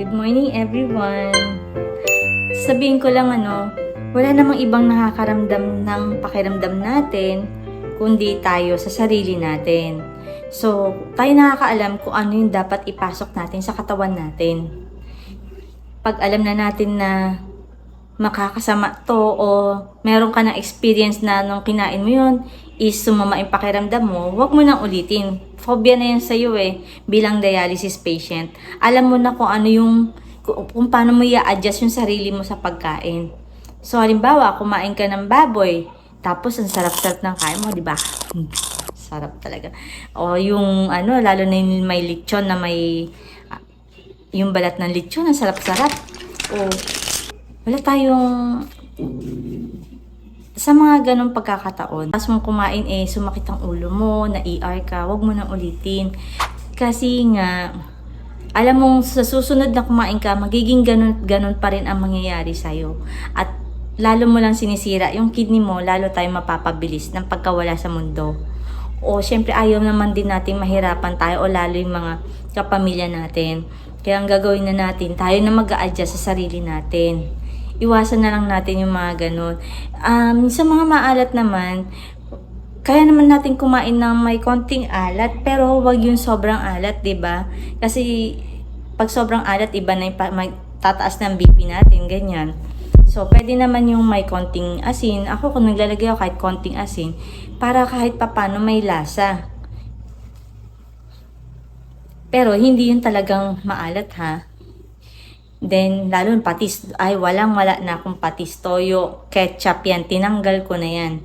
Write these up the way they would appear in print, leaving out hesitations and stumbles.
Good morning everyone! Sabihin ko lang wala namang ibang nakakaramdam ng pakiramdam natin kundi tayo sa sarili natin. So, tayo nakakaalam kung ano yung dapat ipasok natin sa katawan natin. Pag alam na natin na makakasama to o meron ka ng experience na nung kinain mo yun is sumama yung pakiramdam mo, huwag mo nang ulitin. Phobia na yan sa'yo bilang dialysis patient. Alam mo na kung ano kung paano mo i-adjust yung sarili mo sa pagkain. So, halimbawa, kumain ka ng baboy, tapos ang sarap-sarap ng kain mo, di ba? Sarap talaga. O yung lalo na yung may lechon na yung balat ng lechon, ang sarap-sarap. O, wala tayong sa mga ganong pagkakataon. Tapos mong kumain sumakit ang ulo mo, na ER ka, wag mo nang ulitin. Kasi nga, alam mong sa susunod na kumain ka, magiging ganon pa rin ang mangyayari sa'yo. At lalo mo lang sinisira yung kidney mo, lalo tayong mapapabilis ng pagkawala sa mundo. O syempre ayaw naman din nating mahirapan tayo o lalo yung mga kapamilya natin. Kaya ang gagawin na natin, tayo na mag-a-adjust sa sarili natin. Iwasan na lang natin yung mga ganun. Sa mga maalat naman, kaya naman natin kumain ng may konting alat, pero wag yung sobrang alat, 'di ba? Kasi pag sobrang alat, iba na yung tataas ng BP natin, ganyan. So, pwede naman yung may konting asin. Ako, kung naglalagay ako kahit konting asin, para kahit papano may lasa. Pero, hindi yun talagang maalat, ha? Then, lalo yung patis. Ay, wala na akong patis. Toyo, ketchup yan. Tinanggal ko na yan.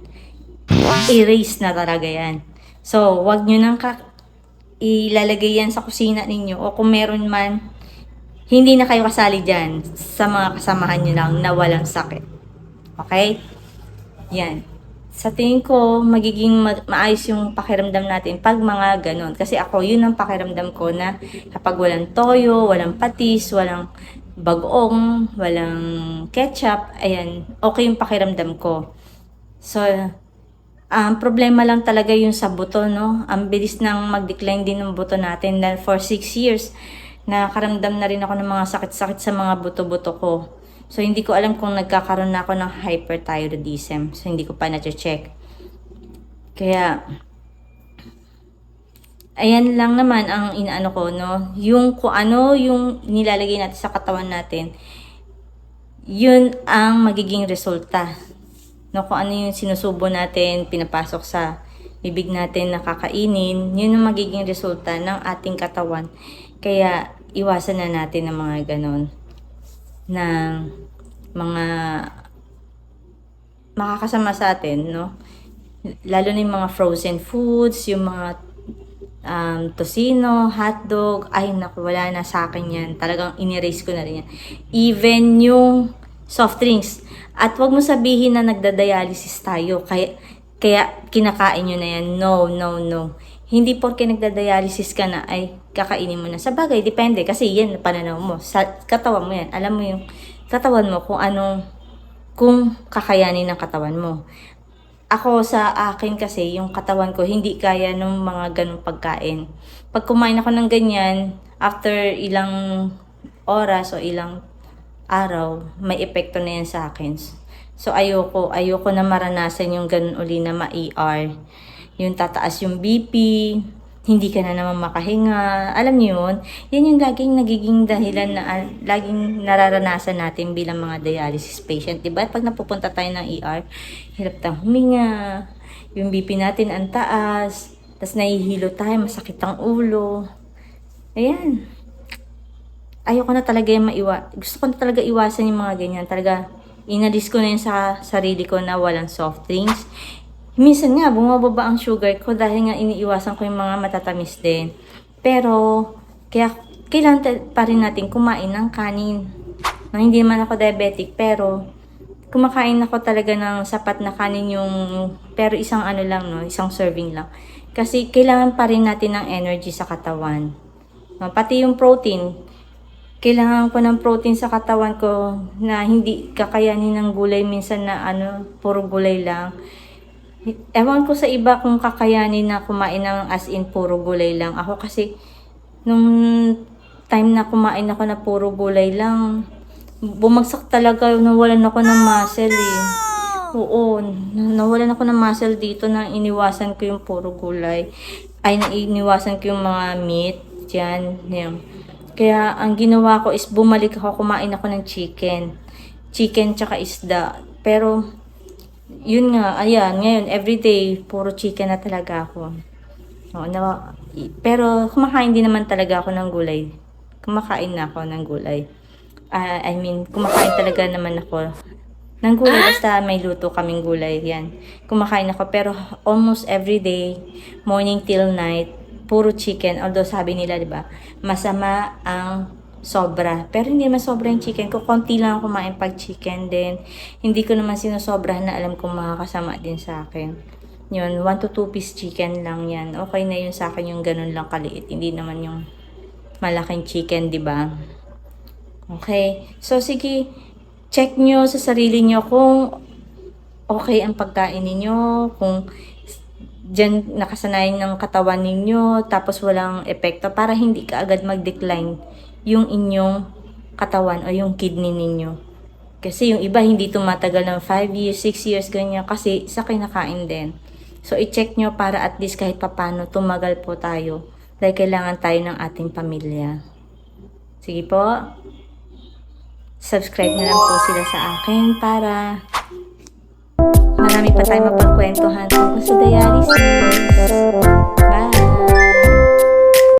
Erase na talaga yan. So, wag nyo nang ilalagay yan sa kusina ninyo. O kung meron man, hindi na kayo kasali dyan sa mga kasamahan nyo lang na walang sakit. Okay? Yan. Sa tingin ko, magiging maayos yung pakiramdam natin pag mga ganon. Kasi ako, yun ang pakiramdam ko na kapag walang toyo, walang patis, walang bagoong, walang ketchup, ayan, okay yung pakiramdam ko. So, ang problema lang talaga yung sa buto, no? Ang bilis nang mag-decline din ng buto natin dahil for 6 years, nakaramdam na rin ako ng mga sakit-sakit sa mga buto-buto ko. So, hindi ko alam kung nagkakaroon na ako ng hyperthyroidism. So, hindi ko pa na-check. Kaya, ayan lang naman ang inaano ko, no? Yung kung ano yung nilalagay natin sa katawan natin, yun ang magiging resulta. No? Kung ano yung sinusubo natin, pinapasok sa bibig natin na kakainin, yun ang magiging resulta ng ating katawan. Kaya, iwasan na natin ng mga ganon ng mga makakasama sa atin, no? Lalo na yung mga frozen foods, yung mga tocino, hotdog, ay naku, wala na sa akin yan. Talagang in-erase ko na rin yan. Even yung soft drinks. At wag mo sabihin na nagda-dialysis tayo, kaya kinakain nyo na yan. No, no, no. Hindi porke nagda-dialysis ka na ay kakainin mo na. Sa bagay, depende kasi yan pananaw mo. Sa katawan mo yan. Alam mo yung katawan mo kung kakayanin ng katawan mo. Ako sa akin kasi, yung katawan ko hindi kaya ng mga ganong pagkain. Pag kumain ako ng ganyan, after ilang oras o ilang araw, may epekto na yan sa akin. So ayoko na maranasan yung ganon uli na ma-ER. Yung tataas yung BP, hindi ka na naman makahinga. Alam niyo yun? Yan yung laging nagiging dahilan na laging nararanasan natin bilang mga dialysis patient. Diba? Pag napupunta tayo ng ER, hirap tayong huminga, yung BP natin ang taas, tas nahihilo tayo, masakit ang ulo. Ayan. Ayoko na talaga yung gusto ko na talaga iwasan yung mga ganyan. Talaga, inalis ko na yun sa sarili ko na walang soft drinks. Minsan nga, bumababa ang sugar ko dahil nga iniiwasan ko yung mga matatamis din. Pero, kaya kailangan pa rin natin kumain ng kanin. Hindi naman ako diabetic, pero kumakain ako talaga ng sapat na kanin pero isang isang serving lang. Kasi kailangan pa rin natin ng energy sa katawan. Pati yung protein, kailangan ko ng protein sa katawan ko na hindi kakayanin ng gulay minsan na puro gulay lang. Ewan ko sa iba kung kakayanin na kumain ng as in puro gulay lang. Ako kasi, nung time na kumain ako na puro gulay lang, bumagsak talaga, nawalan ako ng muscle eh. Oo, nawalan ako ng muscle dito na iniwasan ko yung puro gulay. Ay, iniwasan ko yung mga meat, yan. Kaya, ang ginawa ko is bumalik ako, kumain ako ng chicken. Chicken tsaka isda. Pero, yun nga, ayan, ngayon, everyday, puro chicken na talaga ako. Oo, pero, kumakain din naman talaga ako ng gulay. Kumakain na ako ng gulay. Kumakain talaga naman ako ng gulay, basta may luto kaming gulay, yan. Kumakain ako, pero almost every day, morning till night, puro chicken. Although sabi nila, di ba, masama ang sobra. Pero hindi naman sobra yung chicken ko. Konti lang ako kumain pag chicken din. Hindi ko naman sinosobrahan na alam kung makakasama din sa akin. Yun, 1 to 2 piece chicken lang yan. Okay na yun sa akin yung ganun lang kaliit. Hindi naman yung malaking chicken, di ba? Okay. So, sige, check nyo sa sarili nyo kung okay ang pagkain ninyo, kung dyan nakasanayan ng katawan ninyo, tapos walang epekto, para hindi ka agad mag-decline yung inyong katawan o yung kidney ninyo. Kasi yung iba hindi tumatagal ng 5 years, 6 years, ganyan, kasi sa kinakain din. So, i-check nyo para at least kahit papano tumagal po tayo. Dahil kailangan tayo ng ating pamilya. Sige po. Subscribe na lang po sila sa akin para marami pa tayong mapagkwentuhan tungkol sa dialysis.